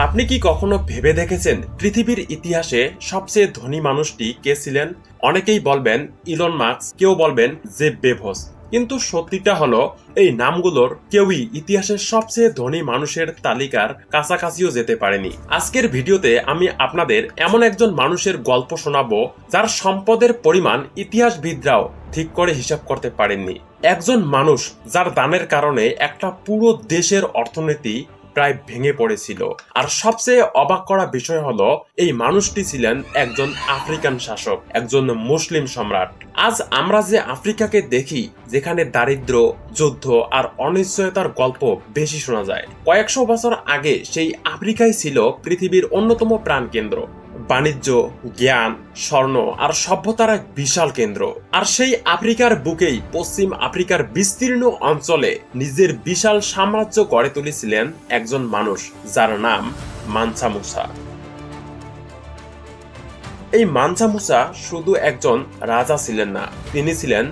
আপনি কি কখনো ভেবে দেখেছেন পৃথিবীর ইতিহাসে সবচেয়ে ধনী মানুষটি কে ছিলেন? অনেকেই বলবেন ইলন মাস্ক, কেউ বলবেন জেফ বেজোস। কিন্তু সত্যিটা হলো এই নামগুলোর কেউই ইতিহাসের সবচেয়ে ধনী মানুষের তালিকার কাছাকাছিও যেতে পারেনি। আজকের ভিডিওতে আমি আপনাদের এমন একজন মানুষের গল্প শোনাবো যার সম্পদের পরিমাণ ইতিহাসবিদরাও ঠিক করে হিসাব করতে পারেননি। একজন মানুষ যার দানের কারণে একটা পুরো দেশের অর্থনীতি প্রায় ভেঙে পড়েছিল। আর সবচেয়ে অবাক করা বিষয় হলো এই মানুষটি ছিলেন একজন আফ্রিকান শাসক, একজন মুসলিম সম্রাট। আজ আমরা যে আফ্রিকাকে দেখি, যেখানে দারিদ্র, যুদ্ধ আর অনিশ্চয়তার গল্প বেশি শোনা যায়, কয়েকশো বছর আগে সেই আফ্রিকাই ছিল পৃথিবীর অন্যতম প্রাণকেন্দ্র। বাণিজ্য, জ্ঞান, স্বর্ণ আর সভ্যতার এক বিশাল কেন্দ্র। আর সেই আফ্রিকার বুকেই পশ্চিম আফ্রিকার বিস্তীর্ণ অঞ্চলে নিজের বিশাল সাম্রাজ্য গড়ে তুলেছিলেন একজন মানুষ যার নাম মানসা মুসা। এই মানসা মুসা শুধু একজন রাজা ছিলেন না, তিনি ছিলেন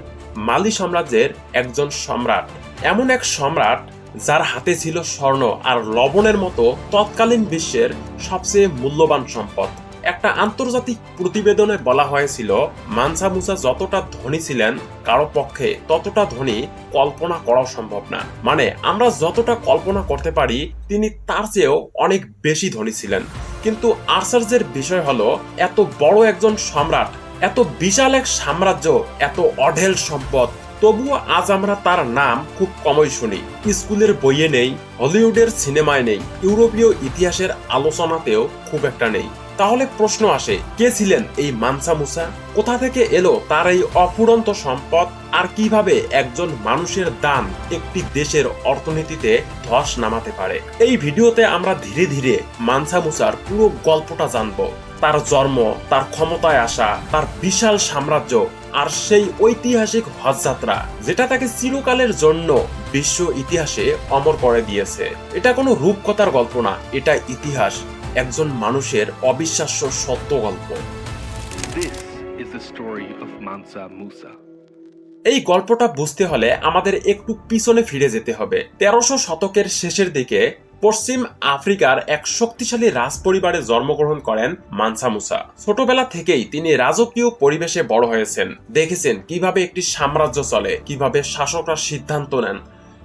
মালি সাম্রাজ্যের একজন সম্রাট। এমন এক সম্রাট যার হাতে ছিল স্বর্ণ আর লবণের মতো তৎকালীন বিশ্বের সবচেয়ে মূল্যবান সম্পদ। একটা আন্তর্জাতিক প্রতিবেদনে বলা হয়েছিল, মানসা মুসা যতটা ধনী ছিলেন কারো পক্ষে ততটা ধনী কল্পনা করা সম্ভব না। মানে আমরা যতটা কল্পনা করতে পারি তিনি তার চেয়েও অনেক বেশি ধনী ছিলেন। কিন্তু আশ্চর্যের বিষয় হলো, এত বড় একজন সম্রাট, এত বিশাল এক সাম্রাজ্য, এত অঢেল সম্পদ, তবুও আজ আমরা তার নাম খুব কমই শুনি। স্কুলের বইয়ে নেই, হলিউডের সিনেমায় নেই, ইউরোপীয় ইতিহাসের আলোচনাতেও খুব একটা নেই। তাহলে প্রশ্ন আসে, কে ছিলেন এই মানসা মুসা? কোথা থেকে এলো তার এই অফুরন্ত সম্পদ? আর কিভাবে একজন মানুষের দান একটি দেশের অর্থনীতিতে ধস নামাতে পারে? এই ভিডিওতে আমরা ধীরে ধীরে মানসা মুসার পুরো গল্পটা জানবো। তার জন্ম, তার ক্ষমতায় আসা, তার বিশাল সাম্রাজ্য আর সেই ঐতিহাসিক হজ যাত্রা যেটা তাকে চিরকালের জন্য বিশ্ব ইতিহাসে অমর করে দিয়েছে। এটা কোনো রূপকথার গল্প না, এটা ইতিহাস, একজন মানুষের অবিশ্বাস্য সত্য গল্প। This is the story of Mansa Musa. এই গল্পটা বুঝতে হলে আমাদের একটু পিছনে ফিরে যেতে হবে। 1300 শতকের শেষের দিকে পশ্চিম আফ্রিকার এক শক্তিশালী রাজ পরিবারে জন্মগ্রহণ করেন মানসা মুসা। ছোটবেলা থেকেই তিনি রাজকীয় পরিবেশে বড় হয়েছেন, দেখেছেন কিভাবে একটি সাম্রাজ্য চলে, কিভাবে শাসকরা সিদ্ধান্ত নেন।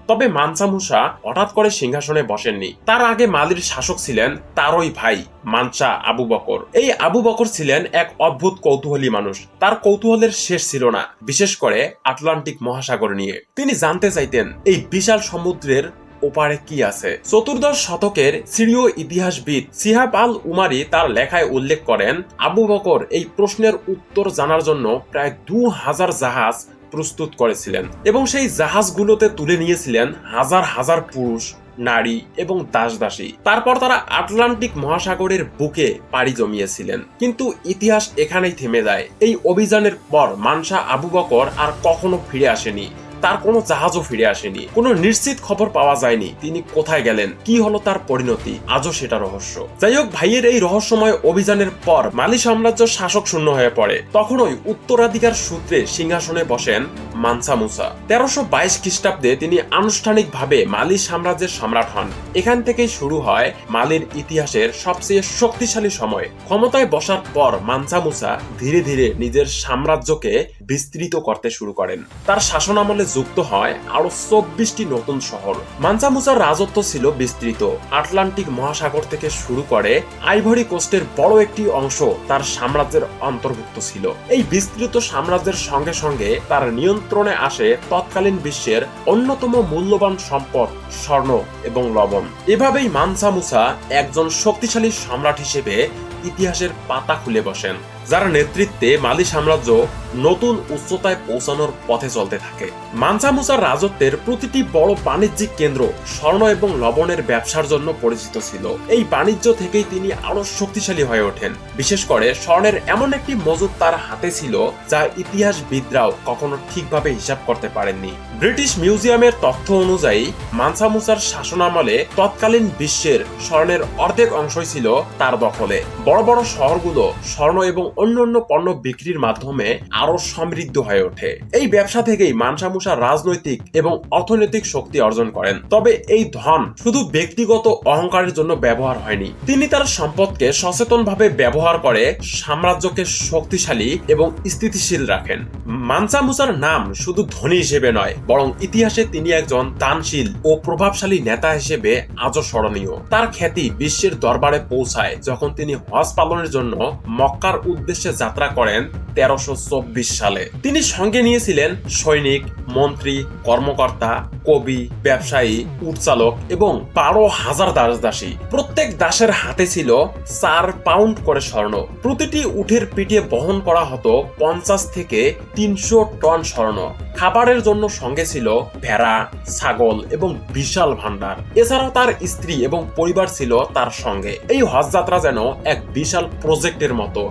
তবে মানসা মুসা হঠাৎ করে সিংহাসনে বসেননি। তার আগে মালির শাসক ছিলেন তারই ভাই মানসা আবু বকর। এই আবু বকর ছিলেন এক অদ্ভুত কৌতূহলী মানুষ। তার কৌতূহলের শেষ ছিল না, বিশেষ করে আটলান্টিক মহাসাগর নিয়ে। তিনি জানতে চাইতেন এই বিশাল সমুদ্রের ওপারে কি আছে। চতুর্দশ শতকের সিরীয় ইতিহাসবিদ সিহাব আল উমারি তার লেখায় উল্লেখ করেন, আবু বকর এই প্রশ্নের উত্তর জানার জন্য প্রায় 2000 জাহাজ প্রস্তুত করেছিলেন এবং সেই জাহাজগুলোতে তুলে নিয়েছিলেন হাজার হাজার পুরুষ, নারী এবং দাসদাসী। তারপর তারা আটলান্টিক মহাসাগরের বুকে পাড়ি জমিয়েছিলেন। কিন্তু ইতিহাস এখানেই থেমে যায়। এই অভিযানের পর মানসা আবু বকর আর কখনো ফিরে আসেনি। তার কোনো জাহাজও ফিরে আসেনি, কোনো নিশ্চিত খবর পাওয়া যায়নি তিনি কোথায় গেলেন, কি হলো তার পরিণতি, আজও সেটা রহস্য। যাই হোক, ভাইয়ের এই রহস্যময় অভিযানের পর মালি সাম্রাজ্য শাসক শূন্য হয়ে পড়ে। তখনই উত্তরাধিকার সূত্রে সিংহাসনে বসেন মানসা মুসা। 1322 খ্রিস্টাব্দে তিনি আনুষ্ঠানিকভাবে মালি সাম্রাজ্যের সম্রাট হন। এখান থেকেই শুরু হয় মালির ইতিহাসের সবচেয়ে শক্তিশালী সময়। ক্ষমতায় বসার পর মানসা মুসা ধীরে ধীরে নিজের সাম্রাজ্যকে বিস্তৃত করতে শুরু করেন। তার শাসনামলে যুক্ত হয় আরো 24টি নতুন শহর। মানসা মুসার রাজত্ব ছিল বিস্তৃত। আটলান্টিক মহাসাগর থেকে শুরু করে আইভরি কোস্টের বড় একটি অংশ তার সাম্রাজ্যের অন্তর্ভুক্ত ছিল। এই বিস্তৃত সাম্রাজ্যের সঙ্গে সঙ্গে তার নিয়ন্ত্রণে আসে তৎকালীন বিশ্বের অন্যতম মূল্যবান সম্পদ স্বর্ণ এবং লবণ। এভাবেই মানসা মুসা একজন শক্তিশালী সম্রাট হিসেবে ইতিহাসের পাতা খুলে বসেন, যার নেতৃত্বে মালি সাম্রাজ্য নতুন উচ্চতায় পৌঁছানোর পথে চলতে থাকে। মানসা মুসার রাজত্বের প্রতিটি বড় বাণিজ্যিক কেন্দ্র স্বর্ণ এবং লবণের ব্যবসার জন্য পরিচিত ছিল। এই বাণিজ্য থেকেই তিনি আরো শক্তিশালী হয়ে ওঠেন। বিশেষ করে স্বর্ণের এমন একটি মজুদ তার হাতে ছিল যা ইতিহাসবিদরাও কখনো ঠিকভাবে হিসাব করতে পারেননি। ব্রিটিশ মিউজিয়ামের তথ্য অনুযায়ী মানসা মুসার শাসনামলে তৎকালীন বিশ্বের স্বর্ণের অর্ধেক অংশই ছিল তার দখলে। বড় বড় শহরগুলো স্বর্ণ এবং অন্যান্য পণ্য বিক্রির মাধ্যমে আরো সমৃদ্ধ হয়ে ওঠে। এই ব্যবসা থেকেই মানসা মুসা রাজনৈতিক এবং অর্থনৈতিক শক্তি অর্জন করেন। তবে এই ধন শুধু ব্যক্তিগত অহংকারের জন্য ব্যবহার হয়নি, তিনি তার সম্পদকে সচেতনভাবে ব্যবহার করে সাম্রাজ্যকে শক্তিশালী এবং স্থিতিশীল রাখেন। মানসা মুসার নাম শুধু ধনী হিসেবে নয়, বরং ইতিহাসে তিনি একজন দানশীল ও প্রভাবশালী নেতা হিসেবে আজও স্মরণীয়। তার খ্যাতি বিশ্বের দরবারে পৌঁছায় যখন তিনি হজ পালনের জন্য মক্কার উদ্দেশ্যে যাত্রা করেন 1324 সালে। তিনি সঙ্গে নিয়েছিলেন সৈনিক, মন্ত্রী, কর্মকর্তা, কবি, ব্যবসায়ী, উটচালক এবং 12,000 দাসদাসী। প্রত্যেক দাসের হাতে ছিল 4 পাউন্ড করে স্বর্ণ। প্রতিটি উটের পিঠে বহন করা হতো 50 থেকে 300 টন স্বর্ণ। খাবারের জন্য সঙ্গে ছিল ভেড়া, ছাগল এবং বিশাল ভান্ডার। এছাড়াও তার স্ত্রী এবং পরিবার ছিল তার সঙ্গে। এই হজ যাত্রা যেন এক বিশাল প্রজেক্টের মতো,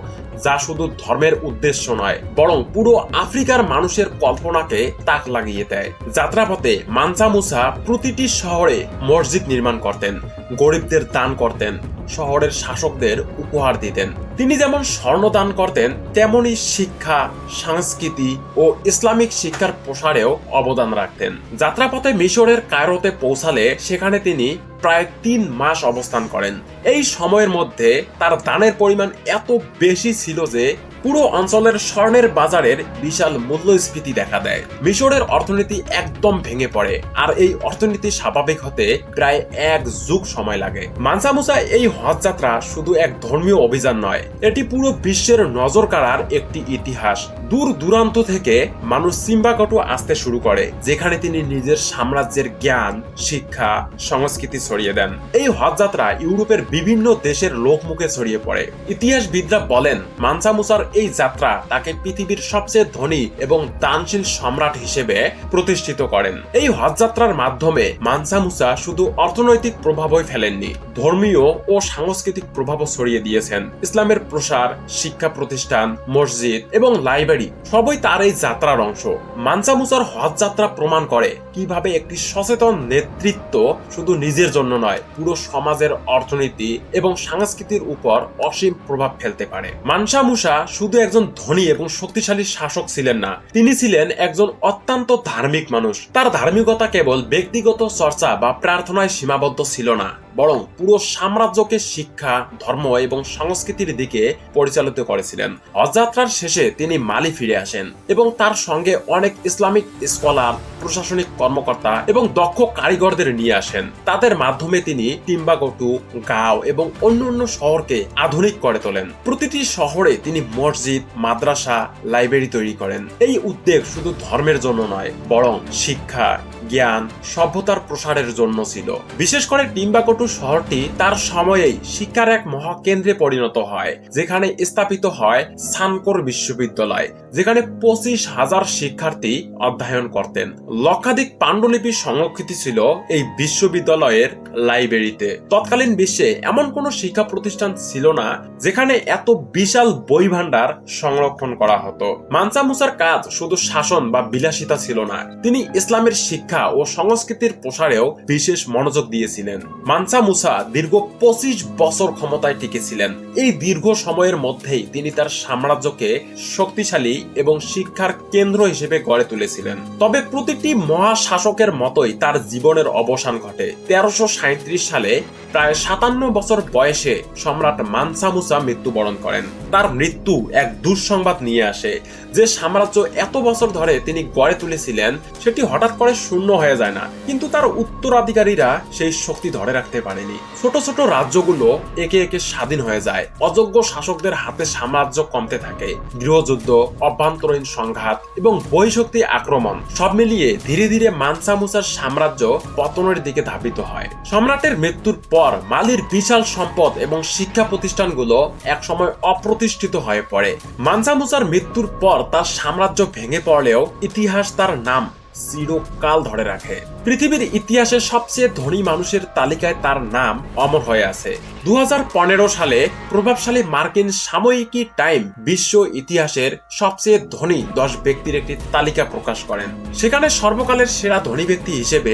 যা শুধু ধর্মের উদ্দেশ্য নয়, বরং পুরো আফ্রিকার মানুষের কল্পনাকে তাক লাগিয়ে দেয়। যাত্রাপথে মানসা মুসা প্রতিটি শহরে মসজিদ নির্মাণ করতেন, গরিবদের দান করতেন, শহরের শাসকদের উপহার দিতেন। তিনি যেমন স্বর্ণ দান করতেন, তেমনি শিক্ষা, সংস্কৃতি ও ইসলামিক শিক্ষার প্রসারেও অবদান রাখতেন। যাত্রাপথে মিশরের কায়রোতে পৌঁছালে সেখানে তিনি প্রায় 3 মাস অবস্থান করেন। এই সময়ের মধ্যে তার দানের পরিমাণ এত বেশি ছিল যে পুরো অঞ্চলের স্বর্ণের বাজারের বিশাল মূল্যস্ফীতি দেখা দেয়। মিশরের অর্থনীতি একদম ভেঙে পড়ে, আর এই অর্থনীতি স্বাভাবিক হতে প্রায় 1 যুগ সময় লাগে। মানসা মুসা এই হজ যাত্রা শুধু এক ধর্মীয় অভিযান নয়, এটি পুরো বিশ্বের নজর কাড়ার একটি ইতিহাস। দূর দূরান্ত থেকে মানুষ সিম্বাকটু আসতে শুরু করে, যেখানে তিনি নিজের সাম্রাজ্যের জ্ঞান, শিক্ষা, সংস্কৃতি ছড়িয়ে দেন। এই হজ যাত্রা ইউরোপের বিভিন্ন দেশের লোকমুখে ছড়িয়ে পড়ে। ইতিহাসবিদরা বলেন, মানসা মুসার এই যাত্রা তাকে পৃথিবীর সবচেয়ে ধনী এবং দানশীল সম্রাট হিসেবে প্রতিষ্ঠিত করেন। এই হজ যাত্রার মাধ্যমে মানসা মুসা শুধু অর্থনৈতিক প্রভাবই ফেলেননি, ধর্মীয় ও সাংস্কৃতিক প্রভাবও ছড়িয়ে দিয়েছেন। ইসলামের প্রসার, শিক্ষা প্রতিষ্ঠান, মসজিদ এবং লাইব্রেরি সবই তার এই যাত্রার অংশ। মানসা মুসার হজ যাত্রা প্রমাণ করে কিভাবে একটি সচেতন নেতৃত্ব শুধু নিজের জন্য নয়, পুরো সমাজের অর্থনীতি এবং সংস্কৃতির উপর অসীম প্রভাব ফেলতে পারে। মানসা মুসা শুধু একজন ধনী এবং শক্তিশালী শাসক ছিলেন না, তিনি ছিলেন একজন অত্যন্ত ধার্মিক মানুষ। তার ধার্মিকতা কেবল ব্যক্তিগত চর্চা বা প্রার্থনায় সীমাবদ্ধ ছিল না, বরং পুরো সাম্রাজ্যকে শিক্ষা, ধর্ম এবং সংস্কৃতির দিকে পরিচালিত করেছিলেন। হজযাত্রার শেষে তিনি মালি ফিরে আসেন এবং তার সঙ্গে অনেক ইসলামিক স্কলার, প্রশাসনিক কর্মকর্তা এবং দক্ষ কারিগরদের নিয়ে আসেন। তাদের মাধ্যমে তিনি টিম্বাকটু, গাঁও এবং অন্যান্য শহরকে আধুনিক করে তোলেন। প্রতিটি শহরে তিনি মসজিদ, মাদ্রাসা, লাইব্রেরি তৈরি করেন। এই উদ্যোগ শুধু ধর্মের জন্য নয়, বরং শিক্ষা, জ্ঞান, সভ্যতার প্রসারের জন্য ছিল। বিশেষ করে টিম্বাকটু শহরটি তার সময়েই শিক্ষার এক মহাকেন্দ্রে পরিণত হয়, যেখানে স্থাপিত হয় সানকোর বিশ্ববিদ্যালয়, যেখানে 25,000 শিক্ষার্থী অধ্যয়ন করতেন। লক্ষাধিক পাণ্ডুলিপি সংরক্ষিত ছিল এই বিশ্ববিদ্যালয়ের লাইব্রেরিতে। তৎকালীন বিশ্বে এমন কোনো শিক্ষা প্রতিষ্ঠান ছিল না যেখানে এত বিশাল বই ভান্ডার সংরক্ষণ করা হতো। মানসা মুসার কাজ শুধু শাসন বা বিলাসিতা ছিল না, তিনি ইসলামের শিক্ষা ও সংস্কৃতির প্রসারেও বিশেষ মনোযোগ দিয়েছিলেন। মানসা মুসা দীর্ঘ 25 বছর ক্ষমতায় টিকেছিলেন। এই দীর্ঘ সময়ের মধ্যেই তিনি তার সাম্রাজ্যকে শক্তিশালী এবং শিক্ষার কেন্দ্র হিসেবে গড়ে তুলেছিলেন। তবে প্রতিটি মহাশাসকের মতোই তার জীবনের অবসান ঘটে। 1337 সালে প্রায় 57 বছর বয়সে সম্রাট মানসা মুসা মৃত্যুবরণ করেন। তার মৃত্যু এক দুঃসংবাদ নিয়ে আসে যে সাম্রাজ্য এত বছর ধরে তিনি গড়ে তুলেছিলেন সেটি হঠাৎ করে শূন্য হয়ে যায় না, কিন্তু তার উত্তরাধিকারীরা সেই শক্তি ধরে রাখতে পারেনি। ছোট ছোট রাজ্যগুলো একে একে স্বাধীন হয়ে যায়, অযোগ্য শাসকদের হাতে সাম্রাজ্য কমতে থাকে। গৃহযুদ্ধ, অভ্যন্তরীণ সংঘাত এবং বহিঃশক্তি আক্রমণ সব মিলিয়ে ধীরে ধীরে মানসা মুসার সাম্রাজ্য পতনের দিকে ধাবিত হয়। সম্রাটের মৃত্যুর পর মালির বিশাল সম্পদ এবং শিক্ষা প্রতিষ্ঠানগুলো একসময় অপ্রতিষ্ঠিত হয়ে পড়ে। মানসা মুসার মৃত্যুর পর তার সাম্রাজ্য ভেঙে পড়লেও ইতিহাস তার নাম চিরকাল ধরে রাখে। পৃথিবীর ইতিহাসে সবচেয়ে ধনী মানুষের তালিকায় তার নাম অমর হয়ে আছে। 2015 সালে প্রভাবশালী মার্কিন সাময়িকী টাইম বিশ্ব ইতিহাসের সবচেয়ে ধনী 10 ব্যক্তির একটি তালিকা প্রকাশ করেন। সেখানে সর্বকালের সেরা ধনী ব্যক্তি হিসেবে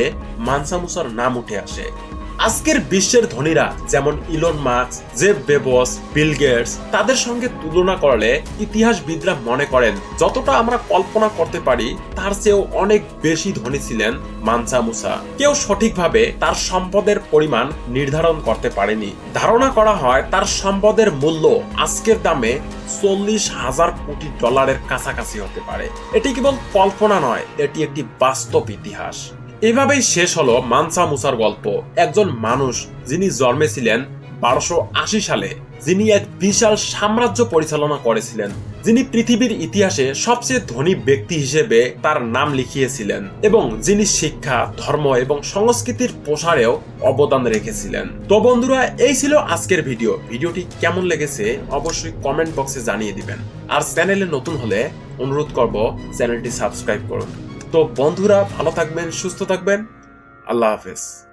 মানসা মুসার নাম উঠে আসে। আজকের বিশ্বের ধনীরা যেমন Elon Musk, Jeff Bezos, Bill Gates তাদের সঙ্গে তুলনা করলে ইতিহাসবিদরা মনে করেন যতটা আমরা কল্পনা করতে পারি তার চেয়েও অনেক বেশি ধনী ছিলেন মানসা মুসা। কেউ সঠিকভাবে তার সম্পদের পরিমাণ নির্ধারণ করতে পারেনি। ধারণা করা হয় তার সম্পদের মূল্য আজকের দামে $40,000 কোটি কাছাকাছি হতে পারে। এটি কেবল কল্পনা নয়, এটি একটি বাস্তব ইতিহাস। এভাবেই শেষ হলো মানসা মুসার গল্প। একজন মানুষ যিনি জন্মেছিলেন 1280 সালে, যিনি এক বিশাল সাম্রাজ্য পরিচালনা করেছিলেন, যিনি পৃথিবীর ইতিহাসে সবচেয়ে ধনী ব্যক্তি হিসেবে তার নাম লিখিয়েছিলেন এবং যিনি শিক্ষা, ধর্ম এবং সংস্কৃতির প্রসারেও অবদান রেখেছিলেন। তো বন্ধুরা, এই ছিল আজকের ভিডিওটি কেমন লেগেছে অবশ্যই কমেন্ট বক্সে জানিয়ে দিবেন। আর চ্যানেলে নতুন হলে অনুরোধ করব চ্যানেলটি সাবস্ক্রাইব করুন। তো বন্ধুরা, ভালো থাকবেন, সুস্থ থাকবেন, আল্লাহ হাফেজ।